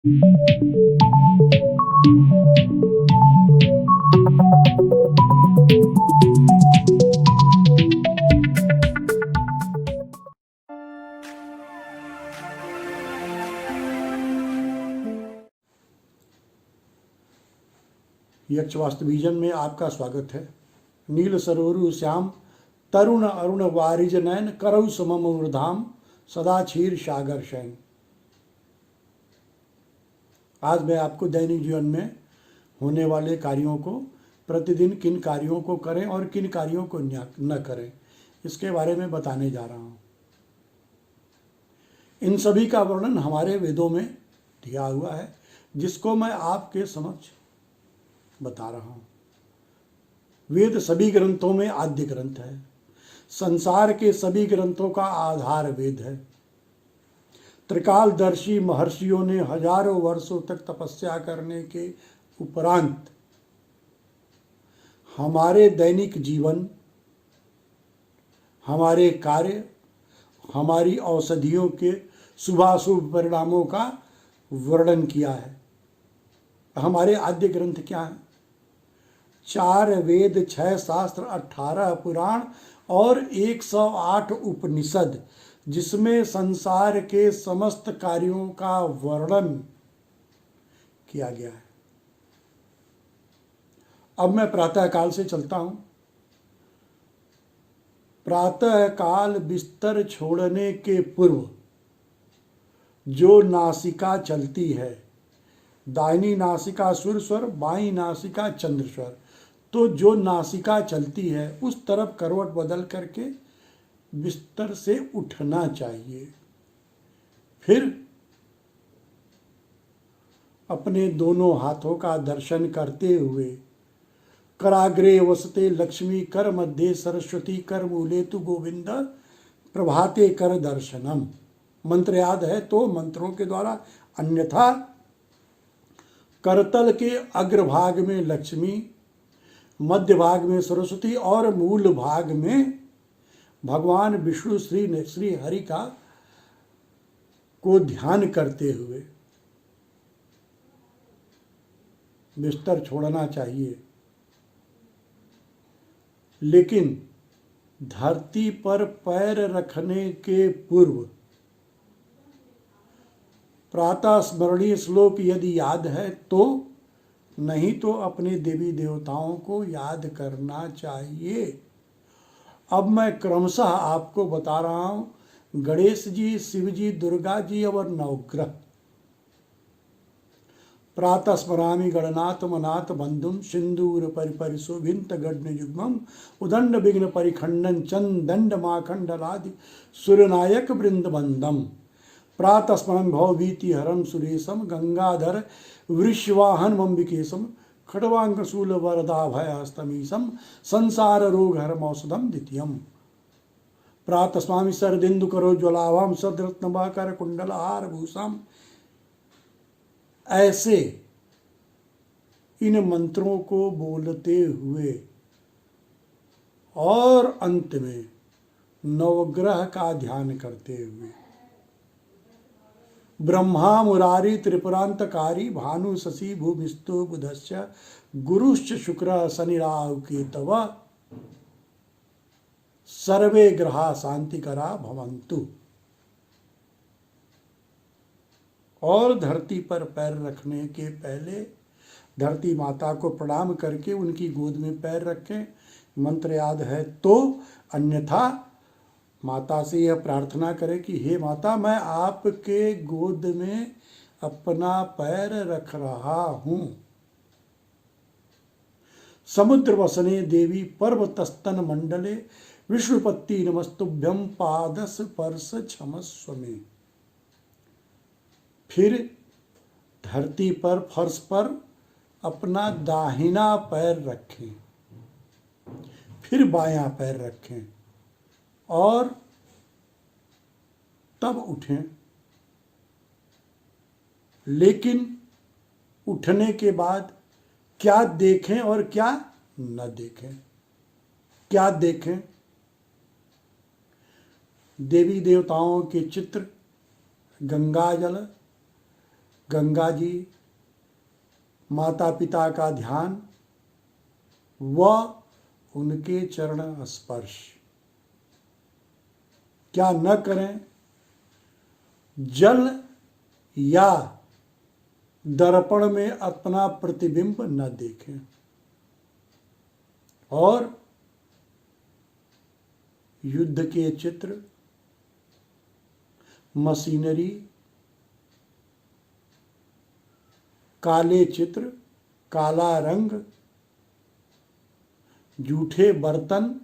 यक्ष वास्तुविजन में आपका स्वागत है। नील सरोरु श्याम तरुण अरुण वारिज नयन करौ समम ऊर्धाम सदा क्षीर सागर शयन। आज मैं आपको दैनिक जीवन में होने वाले कार्यों को, प्रतिदिन किन कार्यों को करें और किन कार्यों को न करें, इसके बारे में बताने जा रहा हूँ। इन सभी का वर्णन हमारे वेदों में दिया हुआ है, जिसको मैं आपके समक्ष बता रहा हूँ। वेद सभी ग्रंथों में आद्य ग्रंथ है। संसार के सभी ग्रंथों का आधार वेद है। त्रिकालदर्शी महर्षियों ने हजारों वर्षों तक तपस्या करने के उपरांत हमारे दैनिक जीवन, हमारे कार्य, हमारी औषधियों के शुभाशुभ परिणामों का वर्णन किया है। हमारे आद्य ग्रंथ क्या है? 4 वेद, 6 शास्त्र, 18 पुराण और 108 उपनिषद, जिसमें संसार के समस्त कार्यों का वर्णन किया गया है। अब मैं प्रातः काल से चलता हूं। प्रातः काल बिस्तर छोड़ने के पूर्व जो नासिका चलती है, दाहिनी नासिका सूर्य स्वर, बाईं नासिका चंद्र स्वर, तो जो नासिका चलती है उस तरफ करवट बदल करके बिस्तर से उठना चाहिए। फिर अपने दोनों हाथों का दर्शन करते हुए कराग्रे वसते लक्ष्मी, कर मध्य सरस्वती, कर मूले तु गोविंद, प्रभाते कर दर्शनम। मंत्र याद है तो मंत्रों के द्वारा, अन्यथा करतल के अग्रभाग में लक्ष्मी, मध्य भाग में सरस्वती और मूल भाग में भगवान विष्णु श्री हरि का को ध्यान करते हुए बिस्तर छोड़ना चाहिए। लेकिन धरती पर पैर रखने के पूर्व प्रातः स्मरणीय श्लोक यदि याद है तो, नहीं तो अपने देवी देवताओं को याद करना चाहिए। अब मैं क्रमशः आपको बता रहा हूं। गणेश जी, शिव जी, दुर्गा जी और नवग्रह। प्रातः स्मरामि गणनाथ मनाथ बंधुम, सिंदूर परिपरि शोभित गण्य युग्मम, उदंड विघ्न परिखंडन चंदंड माखंडलादि सूर्यनायक वृंदबंदम। प्रातः स्मरण भव भीति हरम सुरेशम, गंगाधर वृषवाहन मम्बिकेशम, खड़वांग शूल वरदाभयस्तमीशम, संसार रोग हरम औषधम द्वितीयम। प्रातः स्वामी सरदिंदु करो ज्वलावाम, सदरत्नवाकर कुंडल हार भूषाम। ऐसे इन मंत्रों को बोलते हुए और अंत में नवग्रह का ध्यान करते हुए, ब्रह्मा मुरारी त्रिपुरांतकारी, भानु शशि भूमिस्तु बुधस्य, गुरुश्च शुक्र शनि राहु केतव, सर्वे ग्रहा शांतिकरा भवन्तु। और धरती पर पैर रखने के पहले धरती माता को प्रणाम करके उनकी गोद में पैर रखें। मंत्र याद है तो, अन्यथा माता से यह प्रार्थना करें कि हे माता, मैं आपके गोद में अपना पैर रख रहा हूं। समुद्र वसने देवी पर्वतस्तन मंडले, विष्णुपत्ति नमस्तुभ्यं पादस स्पर्श क्षमस्व में। फिर धरती पर फर्श पर अपना दाहिना पैर रखें, फिर बायां पैर रखें और तब उठें। लेकिन उठने के बाद क्या देखें और क्या न देखें? क्या देखें? देवी देवताओं के चित्र, गंगा जल, गंगा जी, माता पिता का ध्यान व उनके चरण स्पर्श। क्या न करें? जल या दर्पण में अपना प्रतिबिंब न देखें और युद्ध के चित्र, मशीनरी, काले चित्र, काला रंग, जूठे बर्तन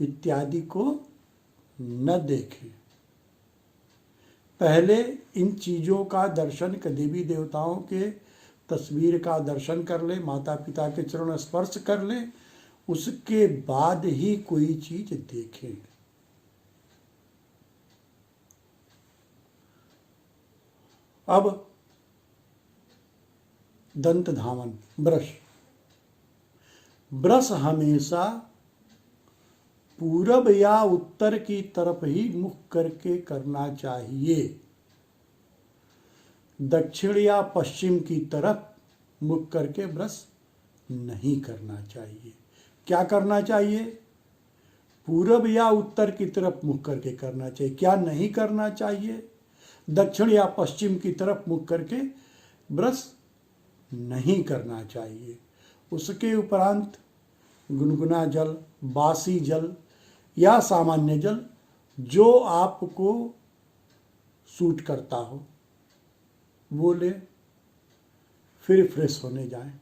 इत्यादि को न देखें। पहले इन चीज़ों का दर्शन, देवी देवताओं के तस्वीर का दर्शन कर लें, माता पिता के चरण स्पर्श कर लें, उसके बाद ही कोई चीज देखें। अब दंत धावन, ब्रश। ब्रश हमेशा पूरब या उत्तर की तरफ ही मुख करके करना चाहिए। दक्षिण या पश्चिम की तरफ मुख करके ब्रश नहीं करना चाहिए। क्या करना चाहिए? पूरब या उत्तर की तरफ मुख करके करना चाहिए। क्या नहीं करना चाहिए? दक्षिण या पश्चिम की तरफ मुख करके ब्रश नहीं करना चाहिए। उसके उपरांत गुनगुना जल, बासी जल या सामान्य जल, जो आपको सूट करता हो वो ले, फिर फ्रेश होने जाएं।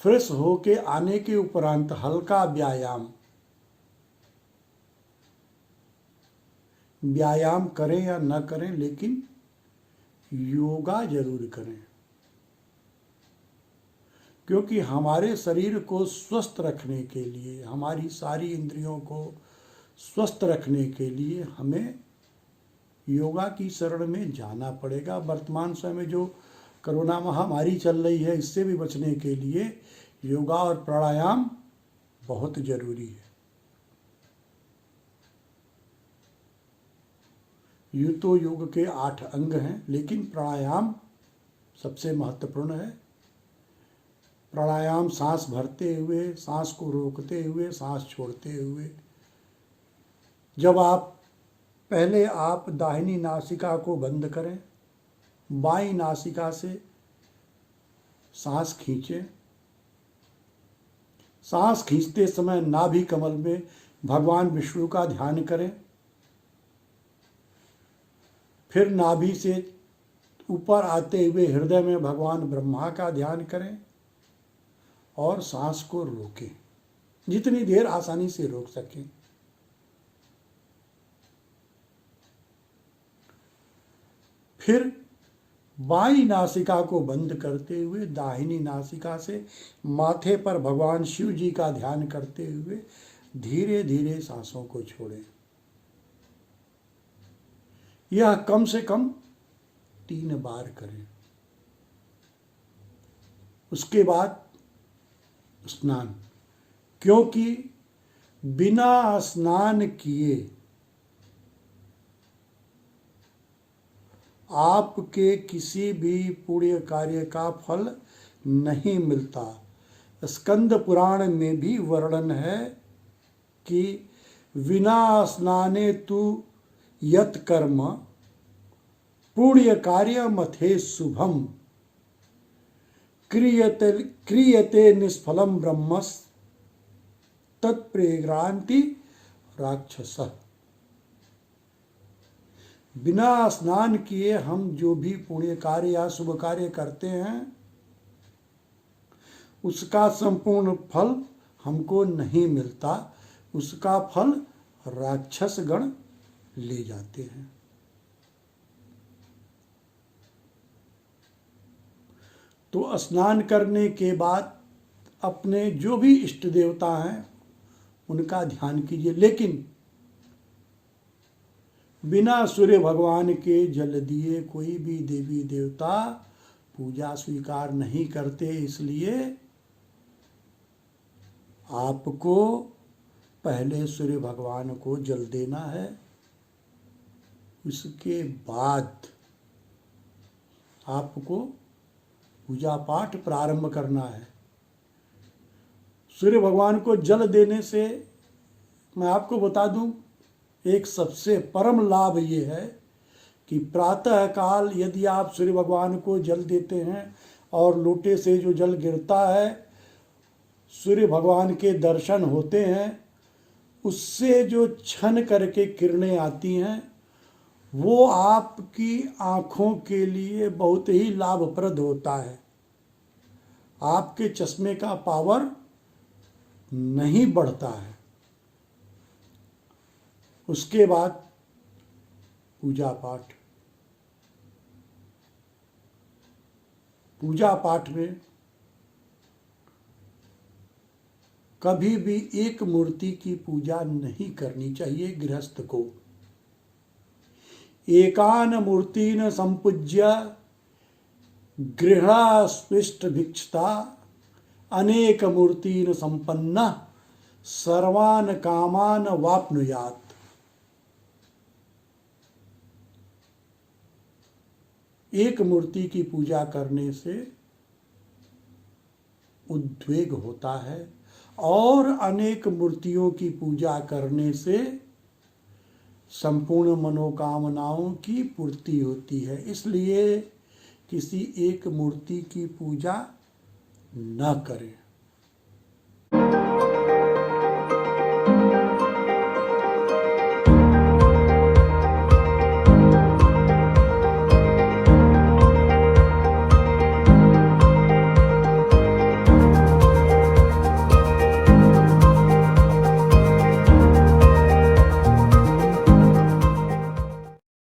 फ्रेश होके आने के उपरांत हल्का व्यायाम करें या न करें, लेकिन योगा जरूर करें, क्योंकि हमारे शरीर को स्वस्थ रखने के लिए, हमारी सारी इंद्रियों को स्वस्थ रखने के लिए हमें योगा की शरण में जाना पड़ेगा। वर्तमान समय में जो कोरोना महामारी चल रही है, इससे भी बचने के लिए योगा और प्राणायाम बहुत जरूरी है। यूँ तो योग के 8 अंग हैं, लेकिन प्राणायाम सबसे महत्वपूर्ण है। प्राणायाम सांस भरते हुए, सांस को रोकते हुए, सांस छोड़ते हुए। जब पहले आप दाहिनी नासिका को बंद करें, बाईं नासिका से सांस खींचें। सांस खींचते समय नाभि कमल में भगवान विष्णु का ध्यान करें। फिर नाभि से ऊपर आते हुए हृदय में भगवान ब्रह्मा का ध्यान करें और सांस को रोकें, जितनी देर आसानी से रोक सकें। फिर बाईं नासिका को बंद करते हुए दाहिनी नासिका से माथे पर भगवान शिव जी का ध्यान करते हुए धीरे धीरे सांसों को छोड़ें। यह कम से कम 3 बार करें। उसके बाद स्नान, क्योंकि बिना स्नान किए आपके किसी भी पुण्य कार्य का फल नहीं मिलता। स्कंद पुराण में भी वर्णन है कि विना स्नाने तु यत् कर्म पुण्य कार्य मथे शुभम क्रियते निष्फलम ब्रह्मस् तत्प्रेग्रांति राक्षसः। बिना स्नान किए हम जो भी पुण्य कार्य या शुभ कार्य करते हैं, उसका संपूर्ण फल हमको नहीं मिलता। उसका फल राक्षस गण ले जाते हैं। तो स्नान करने के बाद अपने जो भी इष्ट देवता हैं उनका ध्यान कीजिए, लेकिन बिना सूर्य भगवान के जल दिए कोई भी देवी देवता पूजा स्वीकार नहीं करते। इसलिए आपको पहले सूर्य भगवान को जल देना है, उसके बाद आपको पूजा पाठ प्रारंभ करना है। सूर्य भगवान को जल देने से मैं आपको बता दूं, एक सबसे परम लाभ ये है कि प्रातः काल यदि आप सूर्य भगवान को जल देते हैं और लोटे से जो जल गिरता है सूर्य भगवान के दर्शन होते हैं, उससे जो छन करके किरणें आती हैं वो आपकी आँखों के लिए बहुत ही लाभप्रद होता है। आपके चश्मे का पावर नहीं बढ़ता है। उसके बाद पूजा पाठ। पूजा पाठ में कभी भी एक मूर्ति की पूजा नहीं करनी चाहिए गृहस्थ को। एकान मूर्तिन संपूज्य गृहस्विष्ट भिक्षता अनेक मूर्तिन संपन्न सर्वान कामान वाप्नुयात्। एक मूर्ति की पूजा करने से उद्वेग होता है और अनेक मूर्तियों की पूजा करने से संपूर्ण मनोकामनाओं की पूर्ति होती है। इसलिए किसी एक मूर्ति की पूजा न करें।